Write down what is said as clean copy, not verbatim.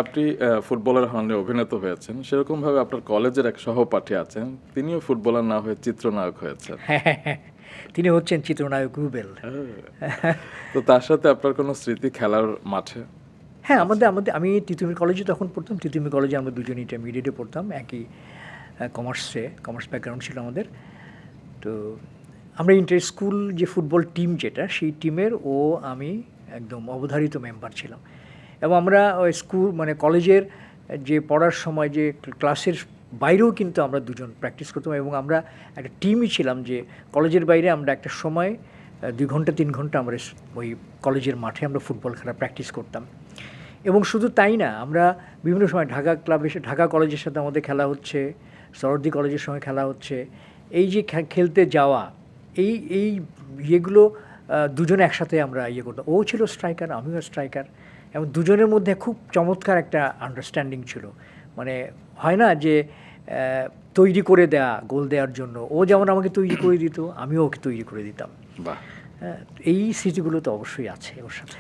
আপনি ফুটবলার হননি, অভিনেতা হয়েছেন। সেরকমভাবে আপনার কলেজের এক সহপাঠী আছেন। তিনিও ফুটবলার না হয়ে চিত্রনায়ক হয়েছেন। হ্যাঁ, তিনি হচ্ছেন চিত্রনায়ক রুবেল। তো তার সাথে আপনার কোনো স্মৃতি খেলার মাঠে? হ্যাঁ, আচ্ছা। আমি তিতুমির কলেজে তখন পড়তাম। তিতুমির কলেজে আমরা দুজনে ইন্টারমিডিয়েটে পড়তাম। একই কমার্স ব্যাকগ্রাউন্ড ছিল আমাদের। তো আমরা ইন্টার স্কুল যে ফুটবল টিম যেটা, সেই টিমের আমি একদম অবধারিত মেম্বার ছিলাম। এবং আমরা ওই স্কুল মানে কলেজের যে পড়ার সময় যে ক্লাসের বাইরেও কিন্তু আমরা দুজন প্র্যাকটিস করতাম এবং আমরা একটা টিমই ছিলাম যে কলেজের বাইরে আমরা একটা সময় 2 ঘন্টা 3 ঘন্টা আমরা ওই কলেজের মাঠে আমরা ফুটবল খেলা প্র্যাকটিস করতাম। এবং শুধু তাই না, আমরা বিভিন্ন সময় ঢাকা কলেজের সাথে আমাদের খেলা হচ্ছে, সরোয়ার্দী কলেজের সঙ্গে খেলা হচ্ছে। এই যে খেলতে যাওয়া, এই ইয়েগুলো দুজনে একসাথে আমরা ইয়ে করতাম। ও ছিল স্ট্রাইকার, আমিও স্ট্রাইকার, এবং দুজনের মধ্যে খুব চমৎকার একটা আন্ডারস্ট্যান্ডিং ছিল। মানে হয় না যে তৈরি করে দেয়া গোল দেওয়ার জন্য, ও যেমন আমাকে তৈরি করে দিত, আমিও ওকে তৈরি করে দিতাম। বাহ! হ্যাঁ, এই স্মৃতিগুলো তো অবশ্যই আছে ওর সাথে।